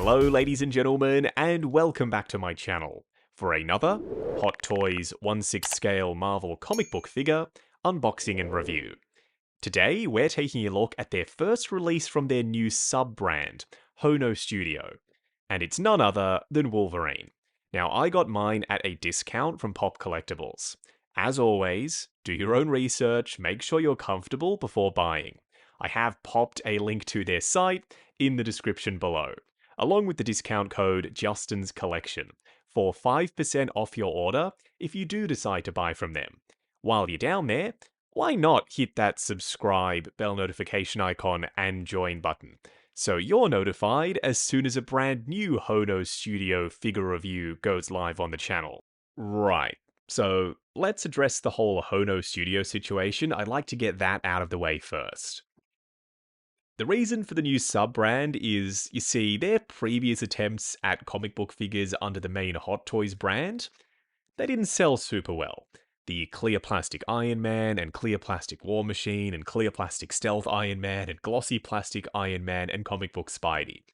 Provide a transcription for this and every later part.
Hello ladies and gentlemen, and welcome back to my channel for another Hot Toys 1/6 scale Marvel comic book figure unboxing and review. Today we're taking a look at their first release from their new sub-brand, Hono Studio, and it's none other than Wolverine. Now I got mine at a discount from Pop Collectibles. As always, do your own research, make sure you're comfortable before buying. I have popped a link to their site in the description below, along with the discount code Justin's Collection for 5% off your order if you do decide to buy from them. While you're down there, why not hit that subscribe, bell notification icon, and join button, so you're notified as soon as a brand new Hono Studio figure review goes live on the channel. Right, so let's address the whole Hono Studio situation. I'd like to get that out of the way first. The reason for the new sub-brand is, you see, their previous attempts at comic book figures under the main Hot Toys brand, they didn't sell super well. The clear plastic Iron Man and clear plastic War Machine and clear plastic Stealth Iron Man and glossy plastic Iron Man and comic book Spidey.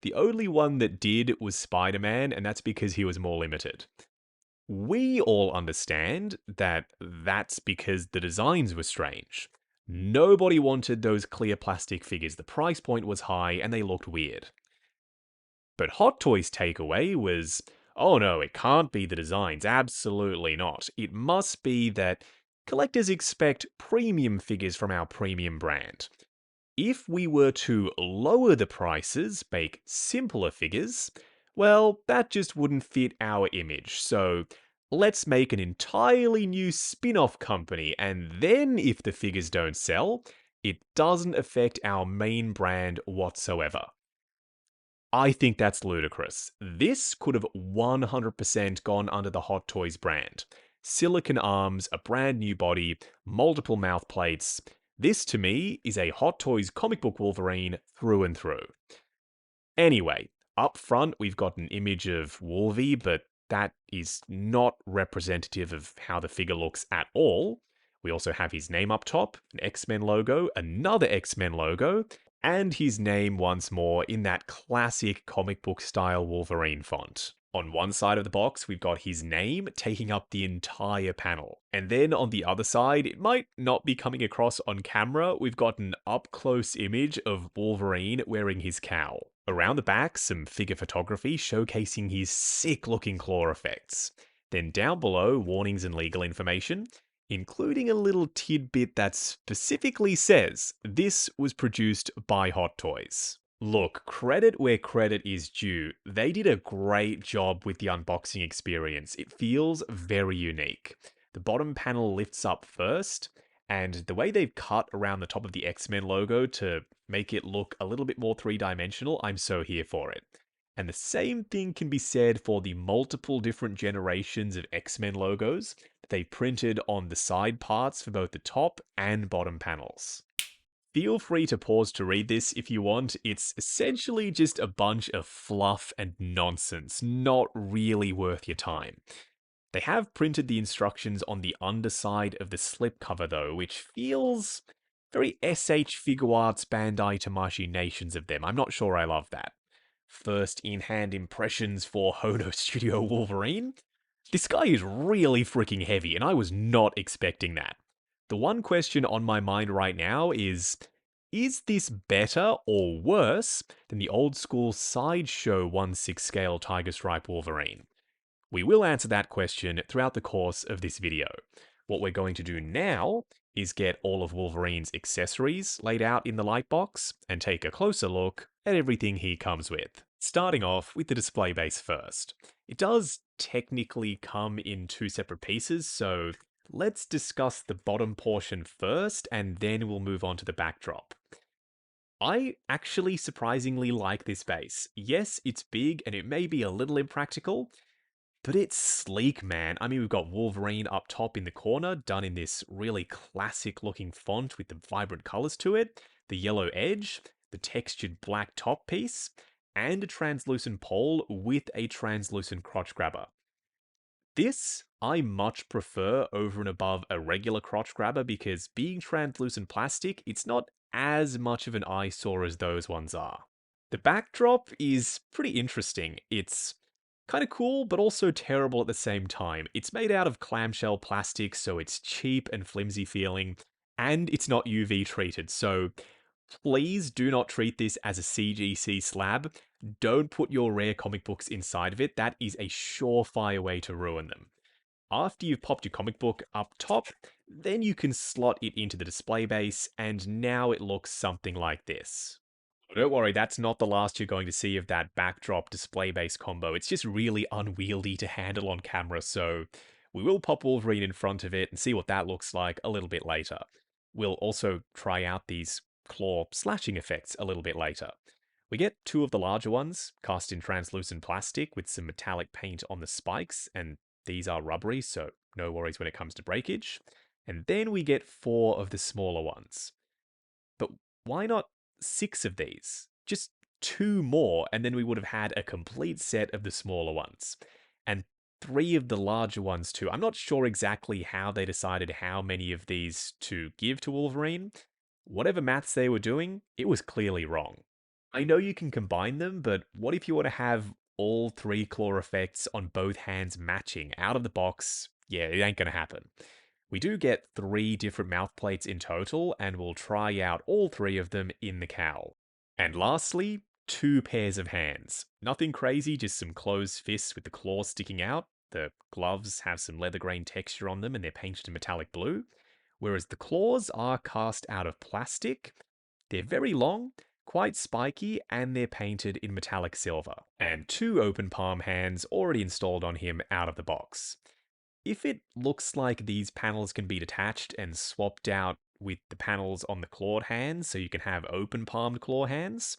The only one that did was Spider-Man, and that's because he was more limited. We all understand that that's because the designs were strange. Nobody wanted those clear plastic figures. The price point was high and they looked weird. But Hot Toys' takeaway was, oh no, it can't be the designs. Absolutely not. It must be that collectors expect premium figures from our premium brand. If we were to lower the prices, make simpler figures, well, that just wouldn't fit our image. So let's make an entirely new spin-off company, and then if the figures don't sell, it doesn't affect our main brand whatsoever. I think that's ludicrous. This could have 100% gone under the Hot Toys brand. Silicon arms, a brand new body, multiple mouth plates. This, to me, is a Hot Toys comic book Wolverine through and through. Anyway, up front we've got an image of Wolvie, but that is not representative of how the figure looks at all. We also have his name up top, an X-Men logo, another X-Men logo, and his name once more in that classic comic book style Wolverine font. On one side of the box, we've got his name taking up the entire panel. And then on the other side, it might not be coming across on camera, we've got an up-close image of Wolverine wearing his cowl. Around the back, some figure photography showcasing his sick-looking claw effects. Then down below, warnings and legal information, including a little tidbit that specifically says this was produced by Hot Toys. Look, credit where credit is due. They did a great job with the unboxing experience. It feels very unique. The bottom panel lifts up first, and the way they've cut around the top of the X-Men logo to make it look a little bit more three-dimensional, I'm so here for it. And the same thing can be said for the multiple different generations of X-Men logos that they printed on the side parts for both the top and bottom panels. Feel free to pause to read this if you want. It's essentially just a bunch of fluff and nonsense, not really worth your time. They have printed the instructions on the underside of the slipcover though, which feels very SH Figuarts Bandai Tamashii Nations of them. I'm not sure I love that. First in-hand impressions for Hono Studio Wolverine? This guy is really freaking heavy, and I was not expecting that. The one question on my mind right now is this better or worse than the old school Sideshow 1/6 scale Tiger Stripe Wolverine? We will answer that question throughout the course of this video. What we're going to do now is get all of Wolverine's accessories laid out in the light box and take a closer look at everything he comes with. Starting off with the display base first. It does technically come in two separate pieces, so let's discuss the bottom portion first and then we'll move on to the backdrop. I actually surprisingly like this base. Yes, it's big and it may be a little impractical, but it's sleek, man. I mean, we've got Wolverine up top in the corner, done in this really classic looking font with the vibrant colors to it, the yellow edge, the textured black top piece, and a translucent pole with a translucent crotch grabber. This I much prefer over and above a regular crotch grabber because being translucent plastic, it's not as much of an eyesore as those ones are. The backdrop is pretty interesting. It's kind of cool, but also terrible at the same time. It's made out of clamshell plastic, so it's cheap and flimsy feeling, and it's not UV treated, so please do not treat this as a CGC slab. Don't put your rare comic books inside of it. That is a surefire way to ruin them. After you've popped your comic book up top, then you can slot it into the display base, and now it looks something like this. Don't worry, that's not the last you're going to see of that backdrop display base combo. It's just really unwieldy to handle on camera, so we will pop Wolverine in front of it and see what that looks like a little bit later. We'll also try out these claw slashing effects a little bit later. We get two of the larger ones, cast in translucent plastic with some metallic paint on the spikes, and these are rubbery, so no worries when it comes to breakage. And then we get four of the smaller ones. But why not six of these? Just two more, and then we would have had a complete set of the smaller ones. And three of the larger ones too. I'm not sure exactly how they decided how many of these to give to Wolverine. Whatever maths they were doing, it was clearly wrong. I know you can combine them, but what if you want to have all three claw effects on both hands matching out of the box? Yeah, it ain't gonna happen. We do get three different mouth plates in total, and we'll try out all three of them in the cowl. And lastly, two pairs of hands. Nothing crazy, just some closed fists with the claws sticking out. The gloves have some leather grain texture on them and they're painted in metallic blue, whereas the claws are cast out of plastic. They're very long, quite spiky, and they're painted in metallic silver. And two open palm hands already installed on him out of the box. If it looks like these panels can be detached and swapped out with the panels on the clawed hands so you can have open palmed claw hands,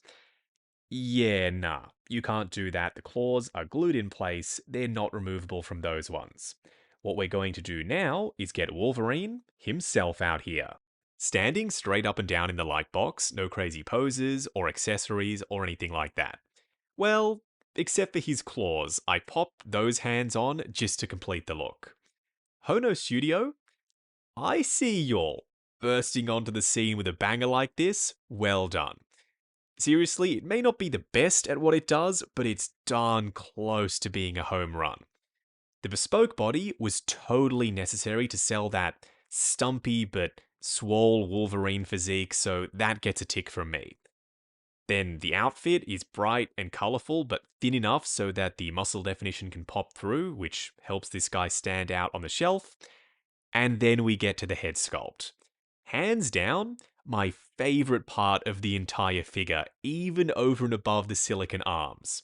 yeah, nah, you can't do that. The claws are glued in place, they're not removable from those ones. What we're going to do now is get Wolverine himself out here. Standing straight up and down in the light box, no crazy poses or accessories or anything like that. Well, except for his claws, I popped those hands on just to complete the look. Hono Studio, I see y'all bursting onto the scene with a banger like this. Well done. Seriously, it may not be the best at what it does, but it's darn close to being a home run. The bespoke body was totally necessary to sell that stumpy but swole Wolverine physique, so that gets a tick from me. Then the outfit is bright and colourful, but thin enough so that the muscle definition can pop through, which helps this guy stand out on the shelf. And then we get to the head sculpt. Hands down, my favourite part of the entire figure, even over and above the silicone arms.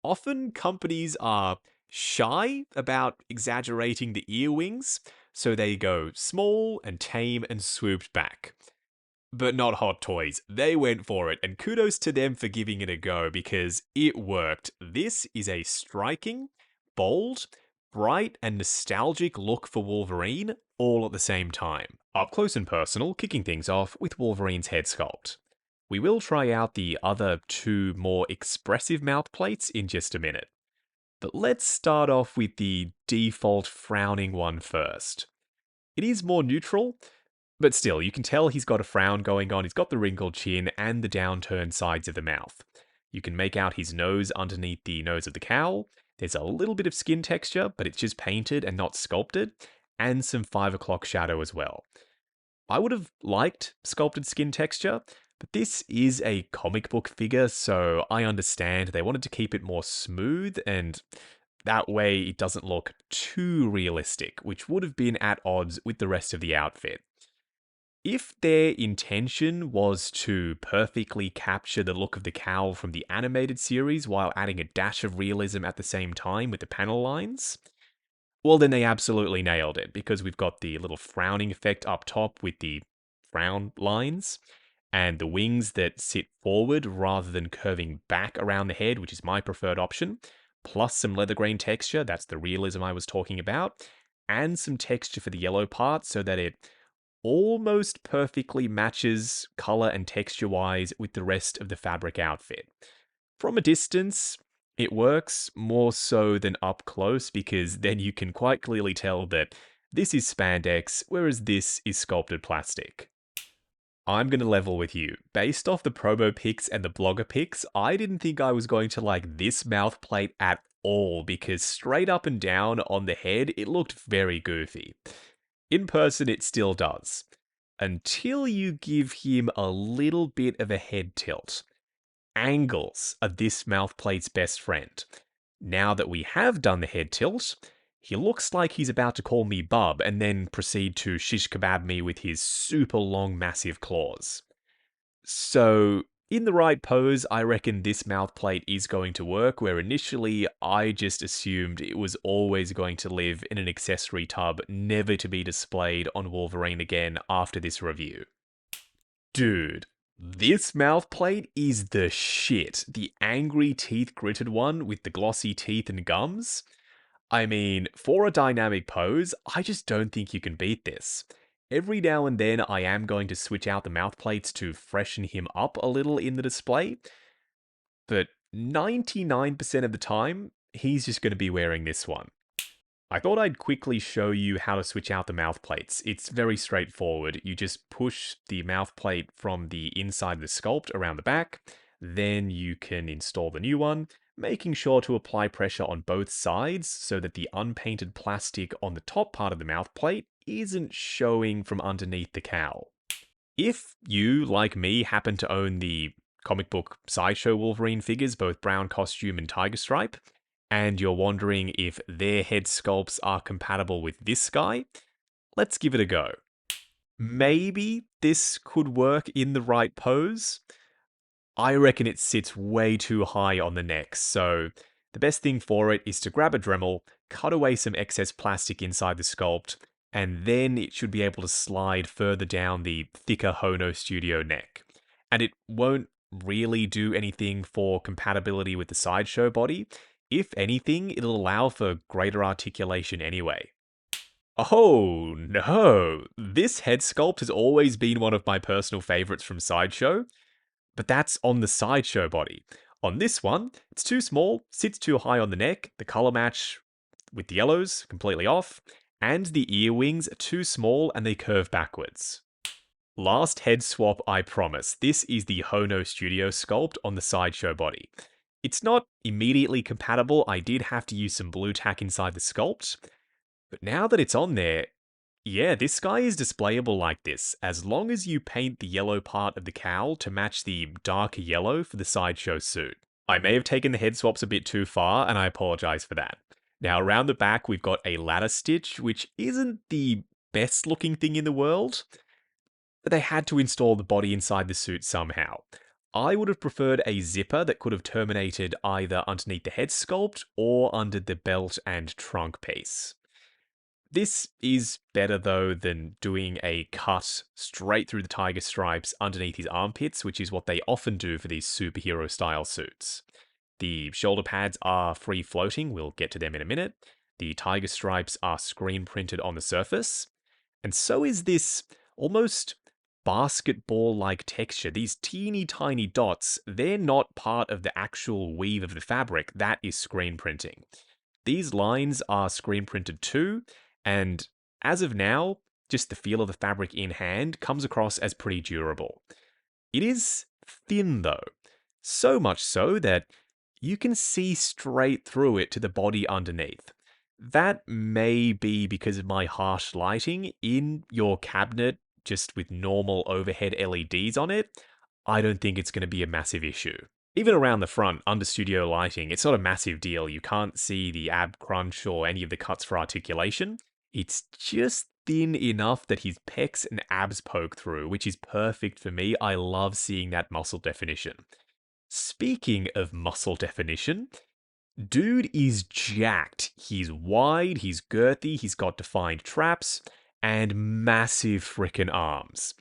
Often companies are shy about exaggerating the ear wings, so they go small and tame and swooped back. But not Hot Toys. They went for it, and kudos to them for giving it a go because it worked. This is a striking, bold, bright, and nostalgic look for Wolverine all at the same time. Up close and personal, kicking things off with Wolverine's head sculpt. We will try out the other two more expressive mouth plates in just a minute. But let's start off with the default frowning one first. It is more neutral, but still, you can tell he's got a frown going on. He's got the wrinkled chin and the downturned sides of the mouth. You can make out his nose underneath the nose of the cowl. There's a little bit of skin texture, but it's just painted and not sculpted, and some 5 o'clock shadow as well. I would have liked sculpted skin texture, but this is a comic book figure, so I understand they wanted to keep it more smooth, and that way it doesn't look too realistic, which would have been at odds with the rest of the outfit. If their intention was to perfectly capture the look of the cowl from the animated series while adding a dash of realism at the same time with the panel lines, well, then they absolutely nailed it because we've got the little frowning effect up top with the frown lines and the wings that sit forward rather than curving back around the head, which is my preferred option, plus some leather grain texture, that's the realism I was talking about, and some texture for the yellow part so that it almost perfectly matches color and texture wise with the rest of the fabric outfit. From a distance, it works more so than up close because then you can quite clearly tell that this is spandex, whereas this is sculpted plastic. I'm going to level with you. Based off the promo pics and the blogger pics, I didn't think I was going to like this mouth plate at all because straight up and down on the head, it looked very goofy. In person, it still does. Until you give him a little bit of a head tilt. Angles are this mouth plate's best friend. Now that we have done the head tilt, he looks like he's about to call me bub and then proceed to shish kebab me with his super long massive claws. So, in the right pose, I reckon this mouth plate is going to work, where initially I just assumed it was always going to live in an accessory tub, never to be displayed on Wolverine again after this review. Dude, this mouth plate is the shit. The angry teeth gritted one with the glossy teeth and gums. I mean, for a dynamic pose, I just don't think you can beat this. Every now and then I am going to switch out the mouth plates to freshen him up a little in the display, but 99% of the time, he's just going to be wearing this one. I thought I'd quickly show you how to switch out the mouth plates. It's very straightforward. You just push the mouth plate from the inside of the sculpt around the back, then you can install the new one, making sure to apply pressure on both sides so that the unpainted plastic on the top part of the mouth plate isn't showing from underneath the cowl. If you, like me, happen to own the comic book Sideshow Wolverine figures, both brown costume and tiger stripe, and you're wondering if their head sculpts are compatible with this guy, let's give it a go. Maybe this could work in the right pose. I reckon it sits way too high on the neck, so the best thing for it is to grab a Dremel, cut away some excess plastic inside the sculpt, and then it should be able to slide further down the thicker Hono Studio neck. And it won't really do anything for compatibility with the Sideshow body. If anything, it'll allow for greater articulation anyway. Oh no! This head sculpt has always been one of my personal favorites from Sideshow, but that's on the Sideshow body. On this one, it's too small, sits too high on the neck, the color match with the yellows completely off, and the ear wings are too small and they curve backwards. Last head swap, I promise. This is the Hono Studio sculpt on the Sideshow body. It's not immediately compatible. I did have to use some blue tack inside the sculpt. But now that it's on there, yeah, this guy is displayable like this, as long as you paint the yellow part of the cowl to match the darker yellow for the Sideshow suit. I may have taken the head swaps a bit too far, and I apologize for that. Now, around the back, we've got a ladder stitch, which isn't the best looking thing in the world, but they had to install the body inside the suit somehow. I would have preferred a zipper that could have terminated either underneath the head sculpt or under the belt and trunk piece. This is better though than doing a cut straight through the tiger stripes underneath his armpits, which is what they often do for these superhero style suits. The shoulder pads are free floating, we'll get to them in a minute. The tiger stripes are screen printed on the surface. And so is this almost basketball-like texture. These teeny tiny dots, they're not part of the actual weave of the fabric, that is screen printing. These lines are screen printed too, and as of now, just the feel of the fabric in hand comes across as pretty durable. It is thin though, so much so that you can see straight through it to the body underneath. That may be because of my harsh lighting. In your cabinet, just with normal overhead LEDs on it, I don't think it's going to be a massive issue. Even around the front, under studio lighting, it's not a massive deal. You can't see the ab crunch or any of the cuts for articulation. It's just thin enough that his pecs and abs poke through, which is perfect for me. I love seeing that muscle definition. Speaking of muscle definition, dude is jacked. He's wide, he's girthy, he's got defined traps, and massive frickin' arms.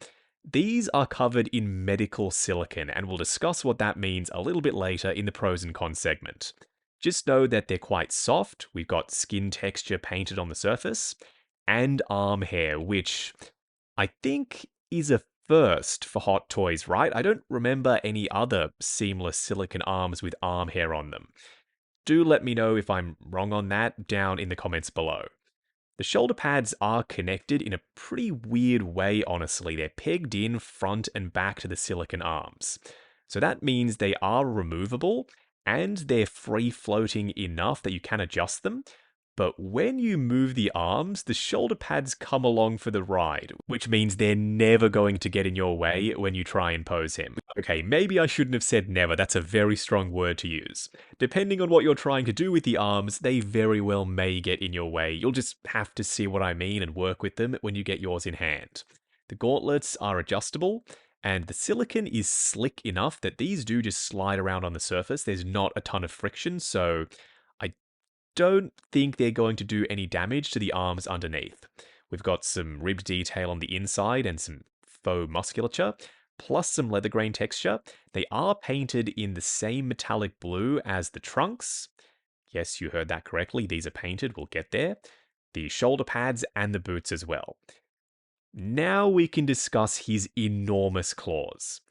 These are covered in medical silicone, and we'll discuss what that means a little bit later in the pros and cons segment. Just know that they're quite soft, we've got skin texture painted on the surface, and arm hair, which I think is a first for Hot Toys, right? I don't remember any other seamless silicone arms with arm hair on them. Do let me know if I'm wrong on that down in the comments below. The shoulder pads are connected in a pretty weird way, honestly. They're pegged in front and back to the silicon arms. So that means they are removable and they're free floating enough that you can adjust them. But when you move the arms, the shoulder pads come along for the ride, which means they're never going to get in your way when you try and pose him. Okay, maybe I shouldn't have said never, that's a very strong word to use. Depending on what you're trying to do with the arms, they very well may get in your way. You'll just have to see what I mean and work with them when you get yours in hand. The gauntlets are adjustable, and the silicon is slick enough that these do just slide around on the surface. There's not a ton of friction, so I don't think they're going to do any damage to the arms underneath. We've got some ribbed detail on the inside and some faux musculature, plus some leather grain texture. They are painted in the same metallic blue as the trunks. Yes, you heard that correctly. These are painted. We'll get there. The shoulder pads and the boots as well. Now we can discuss his enormous claws.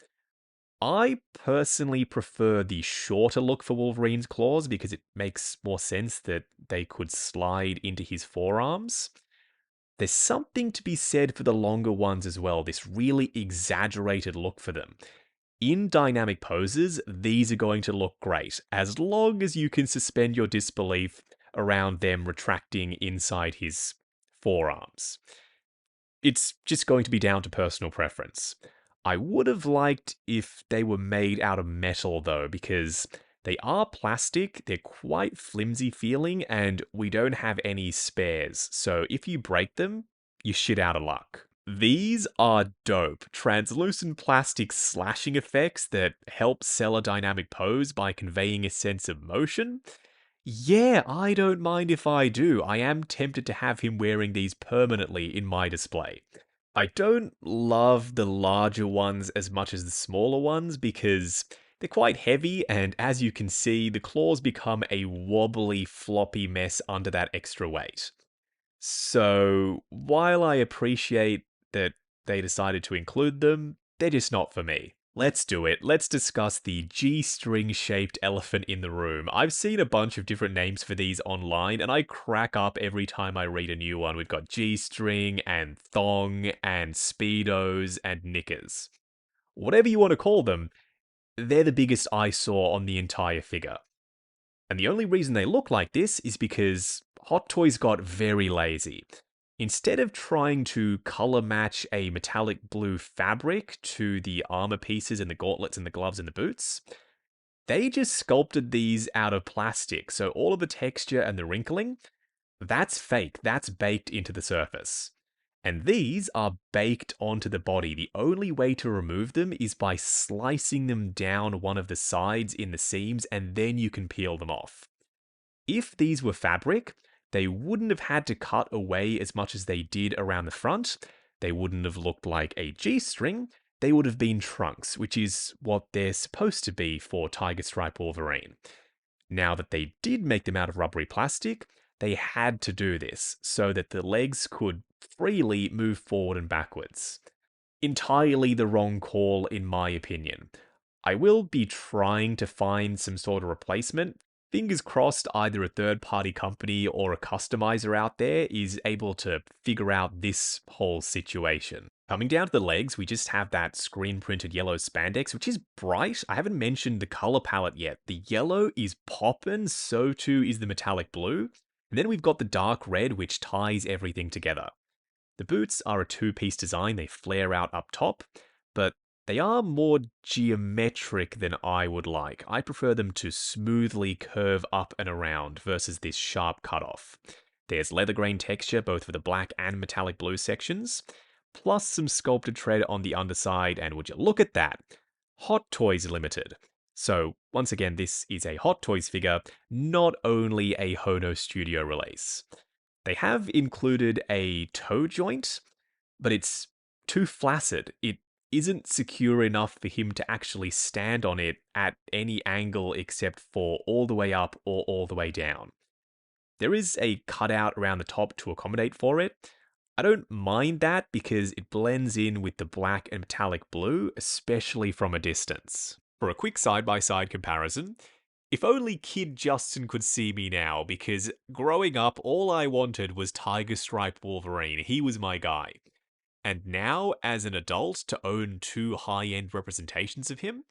I personally prefer the shorter look for Wolverine's claws because it makes more sense that they could slide into his forearms. There's something to be said for the longer ones as well, this really exaggerated look for them. In dynamic poses, these are going to look great, as long as you can suspend your disbelief around them retracting inside his forearms. It's just going to be down to personal preference. I would have liked if they were made out of metal though, because they are plastic, they're quite flimsy feeling, and we don't have any spares, so if you break them, you're shit out of luck. These are dope. Translucent plastic slashing effects that help sell a dynamic pose by conveying a sense of motion. Yeah, I don't mind if I do. I am tempted to have him wearing these permanently in my display. I don't love the larger ones as much as the smaller ones because they're quite heavy, and as you can see, the claws become a wobbly, floppy mess under that extra weight. So, while I appreciate that they decided to include them, they're just not for me. Let's do it. Let's discuss the G-string shaped elephant in the room. I've seen a bunch of different names for these online, and I crack up every time I read a new one. We've got G-string and thong and speedos and knickers. Whatever you want to call them, they're the biggest I saw on the entire figure. And the only reason they look like this is because Hot Toys got very lazy. Instead of trying to color match a metallic blue fabric to the armor pieces and the gauntlets and the gloves and the boots, they just sculpted these out of plastic. So all of the texture and the wrinkling, that's fake. That's baked into the surface. And these are baked onto the body. The only way to remove them is by slicing them down one of the sides in the seams, and then you can peel them off. If these were fabric, they wouldn't have had to cut away as much as they did around the front. They wouldn't have looked like a G-string. They would have been trunks, which is what they're supposed to be for Tiger Stripe Wolverine. Now that they did make them out of rubbery plastic, they had to do this so that the legs could freely move forward and backwards. Entirely the wrong call, in my opinion. I will be trying to find some sort of replacement. Fingers crossed either a third-party company or a customizer out there is able to figure out this whole situation. Coming down to the legs, we just have that screen-printed yellow spandex, which is bright. I haven't mentioned the color palette yet. The yellow is poppin', so too is the metallic blue. And then we've got the dark red, which ties everything together. The boots are a two-piece design. They flare out up top, but they are more geometric than I would like. I prefer them to smoothly curve up and around versus this sharp cutoff. There's leather grain texture both for the black and metallic blue sections, plus some sculpted tread on the underside, and would you look at that? Hot Toys Limited. So, once again, this is a Hot Toys figure, not only a Hono Studio release. They have included a toe joint, but it's too flaccid. It isn't secure enough for him to actually stand on it at any angle except for all the way up or all the way down. There is a cutout around the top to accommodate for it. I don't mind that because it blends in with the black and metallic blue, especially from a distance. For a quick side-by-side comparison, If only Kid Justin could see me now, because growing up, all I wanted was Tiger Striped Wolverine. He was my guy. And now, as an adult, to own two high-end representations of him,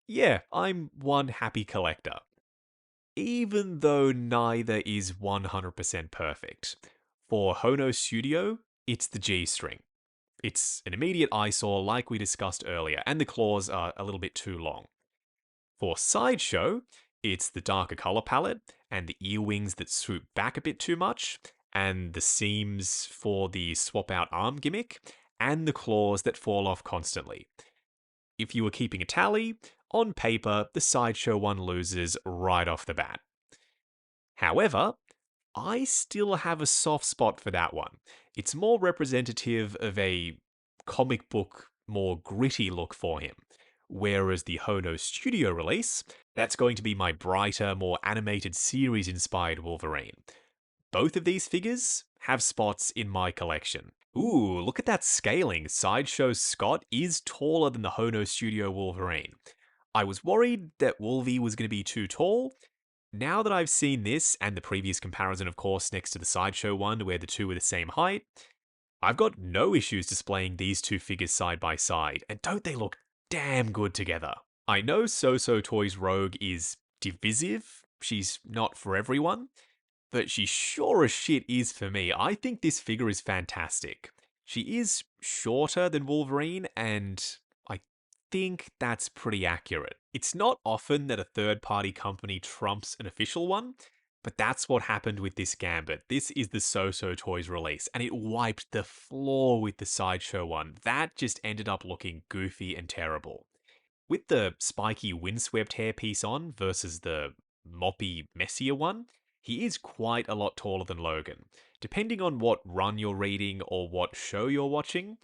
yeah, I'm one happy collector. Even though neither is 100% perfect. For Hono Studio, it's the G string. It's an immediate eyesore like we discussed earlier, and the claws are a little bit too long. For Sideshow, it's the darker color palette and the ear wings that swoop back a bit too much, and the seams for the swap out arm gimmick, and the claws that fall off constantly. If you were keeping a tally, on paper, the Sideshow one loses right off the bat. However, I still have a soft spot for that one. It's more representative of a comic book, more gritty look for him. Whereas the Hono Studio release, that's going to be my brighter, more animated series inspired Wolverine. Both of these figures have spots in my collection. Ooh, look at that scaling. Sideshow Scott is taller than the Hono Studio Wolverine. I was worried that Wolvie was going to be too tall. Now that I've seen this, and the previous comparison, of course, next to the Sideshow one, where the two were the same height, I've got no issues displaying these two figures side by side, and don't they look damn good together? I know So Toys Rogue is divisive, she's not for everyone, but she sure as shit is for me. I think this figure is fantastic. She is shorter than Wolverine, and I think that's pretty accurate. It's not often that a third-party company trumps an official one, but that's what happened with this Gambit. This is the So Toys release, and it wiped the floor with the Sideshow one. That just ended up looking goofy and terrible. With the spiky windswept hairpiece on versus the moppy, messier one, he is quite a lot taller than Logan. Depending on what run you're reading or what show you're watching,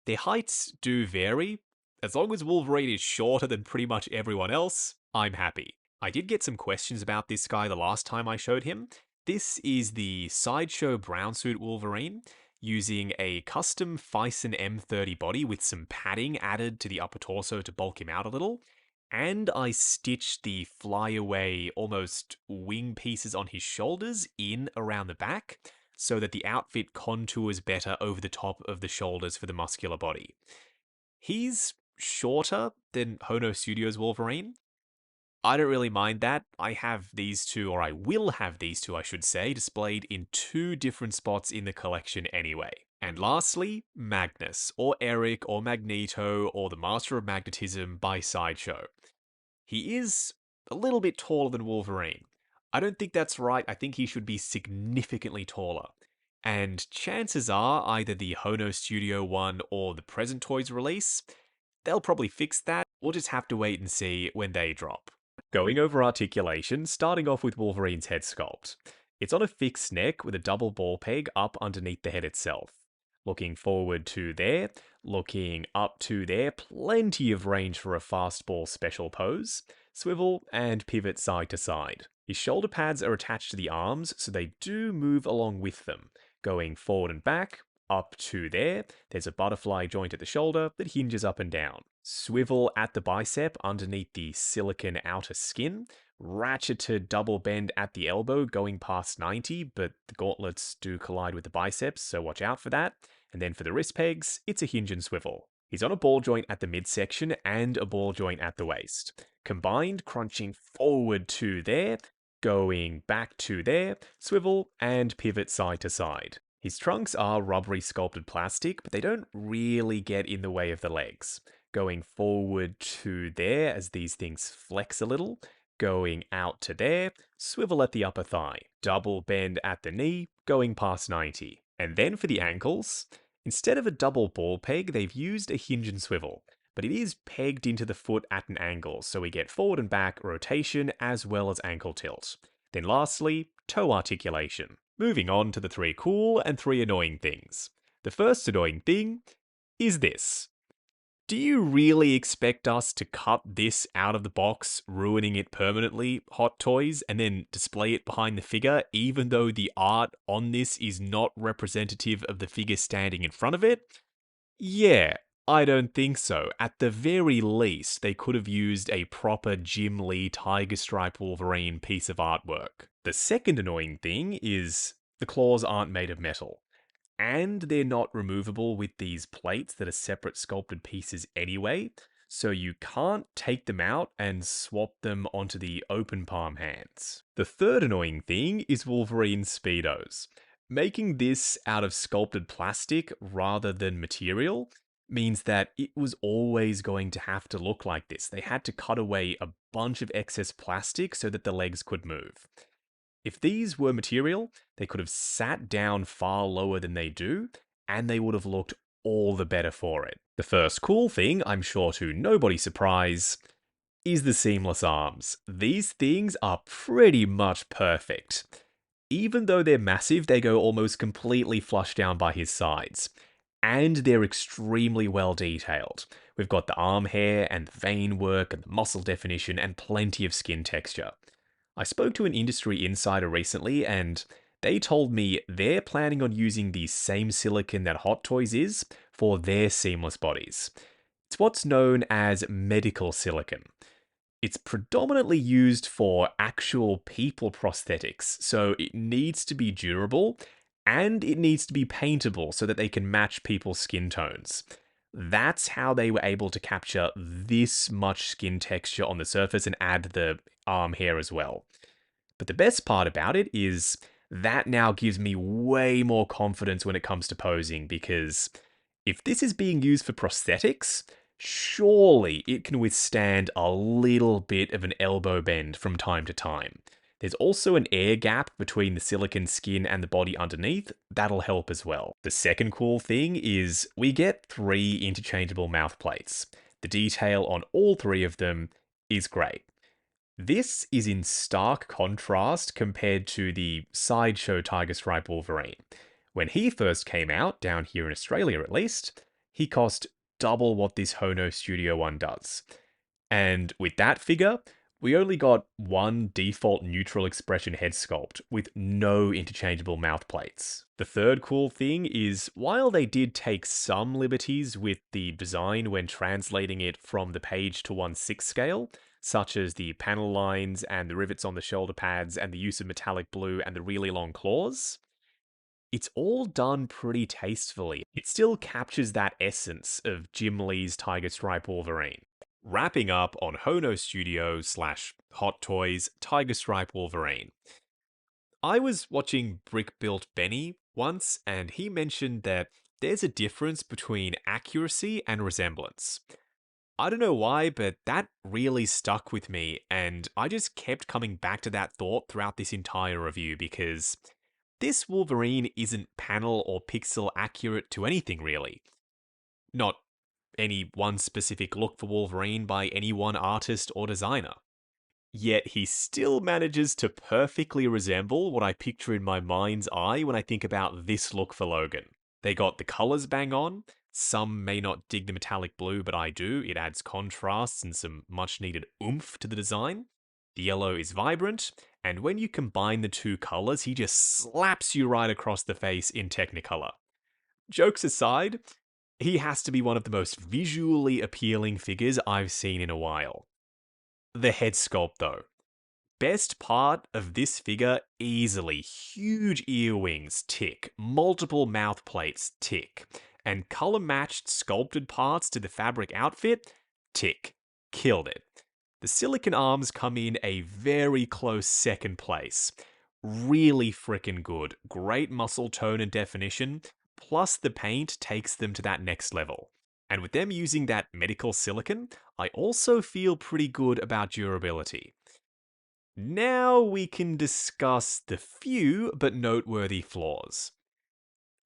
their heights do vary. As long as Wolverine is shorter than pretty much everyone else, I'm happy. I did get some questions about this guy the last time I showed him. This is the Sideshow brown suit Wolverine, using a custom Fison M30 body with some padding added to the upper torso to bulk him out a little. And I stitched the flyaway, almost wing pieces on his shoulders in around the back, so that the outfit contours better over the top of the shoulders for the muscular body. He's shorter than Hono Studios Wolverine. I don't really mind that. I have these two, or I will have these two, I should say, displayed in two different spots in the collection anyway. And lastly, Magnus, or Eric, or Magneto, or the Master of Magnetism by Sideshow. He is a little bit taller than Wolverine. I don't think that's right. I think he should be significantly taller. And chances are either the Hono Studio one or the present Toys release, they'll probably fix that. We'll just have to wait and see when they drop. Going over articulation, starting off with Wolverine's head sculpt. It's on a fixed neck with a double ball peg up underneath the head itself. Looking forward to there, looking up to there, plenty of range for a fastball special pose, swivel and pivot side to side. His shoulder pads are attached to the arms, so they do move along with them. Going forward and back, up to there, there's a butterfly joint at the shoulder that hinges up and down. Swivel at the bicep underneath the silicone outer skin, ratcheted double bend at the elbow going past 90, but the gauntlets do collide with the biceps, so watch out for that. And then for the wrist pegs, it's a hinge and swivel. He's on a ball joint at the midsection and a ball joint at the waist. Combined, crunching forward to there, going back to there, swivel and pivot side to side. His trunks are rubbery sculpted plastic, but they don't really get in the way of the legs. Going forward to there as these things flex a little, going out to there, swivel at the upper thigh, double bend at the knee, going past 90. And then for the ankles, instead of a double ball peg, they've used a hinge and swivel, but it is pegged into the foot at an angle, so we get forward and back rotation as well as ankle tilt. Then lastly, toe articulation. Moving on to the 3 cool and 3 annoying things. The first annoying thing is this. Do you really expect us to cut this out of the box, ruining it permanently, Hot Toys, and then display it behind the figure, even though the art on this is not representative of the figure standing in front of it? Yeah, I don't think so. At the very least, they could have used a proper Jim Lee Tiger Stripe Wolverine piece of artwork. The second annoying thing is the claws aren't made of metal. And they're not removable with these plates that are separate sculpted pieces anyway, so you can't take them out and swap them onto the open palm hands. The third annoying thing is Wolverine's Speedos. Making this out of sculpted plastic rather than material means that it was always going to have to look like this. They had to cut away a bunch of excess plastic so that the legs could move. If these were material, they could have sat down far lower than they do, and they would have looked all the better for it. The first cool thing, I'm sure to nobody's surprise, is the seamless arms. These things are pretty much perfect. Even though they're massive, they go almost completely flush down by his sides. And they're extremely well detailed. We've got the arm hair and the vein work and the muscle definition and plenty of skin texture. I spoke to an industry insider recently, and they told me they're planning on using the same silicon that Hot Toys is for their seamless bodies. It's what's known as medical silicon. It's predominantly used for actual people prosthetics, so it needs to be durable and it needs to be paintable so that they can match people's skin tones. That's how they were able to capture this much skin texture on the surface and add the arm hair as well. But the best part about it is that now gives me way more confidence when it comes to posing, because if this is being used for prosthetics, surely it can withstand a little bit of an elbow bend from time to time. There's also an air gap between the silicone skin and the body underneath. That'll help as well. The second cool thing is we get 3 interchangeable mouth plates. The detail on all 3 of them is great. This is in stark contrast compared to the Sideshow Tiger Stripe Wolverine. When he first came out, down here in Australia at least, he cost double what this Hono Studio one does. And with that figure, we only got one default neutral expression head sculpt with no interchangeable mouth plates. The third cool thing is, while they did take some liberties with the design when translating it from the page to 1/6 scale, such as the panel lines and the rivets on the shoulder pads and the use of metallic blue and the really long claws, it's all done pretty tastefully. It still captures that essence of Jim Lee's Tiger Stripe Wolverine. Wrapping up on Hono Studio / Hot Toys Tiger Stripe Wolverine. I was watching Brick Built Benny once, and he mentioned that there's a difference between accuracy and resemblance. I don't know why, but that really stuck with me, and I just kept coming back to that thought throughout this entire review, because this Wolverine isn't panel or pixel accurate to anything really. Not any one specific look for Wolverine by any one artist or designer. Yet he still manages to perfectly resemble what I picture in my mind's eye when I think about this look for Logan. They got the colours bang on. Some may not dig the metallic blue, but I do. It adds contrasts and some much needed oomph to the design. The yellow is vibrant, and when you combine the 2 colours, he just slaps you right across the face in Technicolor. Jokes aside, he has to be one of the most visually appealing figures I've seen in a while. The head sculpt, though. Best part of this figure, easily. Huge ear wings, tick. Multiple mouth plates, tick. And color matched sculpted parts to the fabric outfit, tick. Killed it. The silicone arms come in a very close second place. Really frickin' good. Great muscle tone and definition, plus the paint takes them to that next level. And with them using that medical silicone, I also feel pretty good about durability. Now we can discuss the few but noteworthy flaws.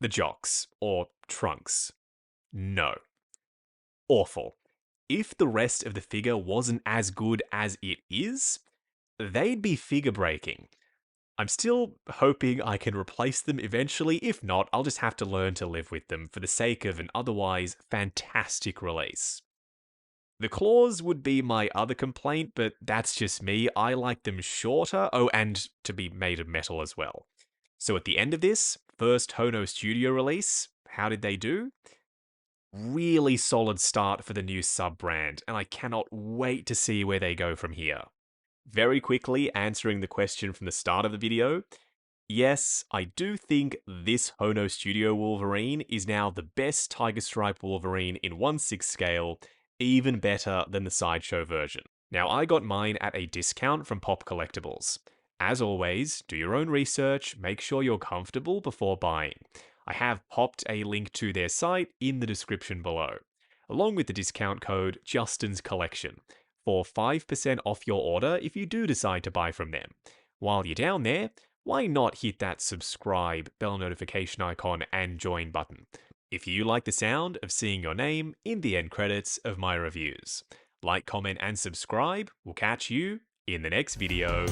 The jocks, or trunks. No. Awful. If the rest of the figure wasn't as good as it is, they'd be figure breaking. I'm still hoping I can replace them eventually. If not, I'll just have to learn to live with them for the sake of an otherwise fantastic release. The claws would be my other complaint, but that's just me. I like them shorter. Oh, and to be made of metal as well. So at the end of this, first Hono Studio release, how did they do? Really solid start for the new sub-brand, and I cannot wait to see where they go from here. Very quickly answering the question from the start of the video, yes, I do think this Hono Studio Wolverine is now the best Tiger Stripe Wolverine in 1/6 scale, even better than the Sideshow version. Now, I got mine at a discount from Pop Collectibles. As always, do your own research, make sure you're comfortable before buying. I have popped a link to their site in the description below, along with the discount code Justin's Collection, for 5% off your order if you do decide to buy from them. While you're down there, why not hit that subscribe, bell notification icon, and join button if you like the sound of seeing your name in the end credits of my reviews. Like, comment, and subscribe. We'll catch you in the next video.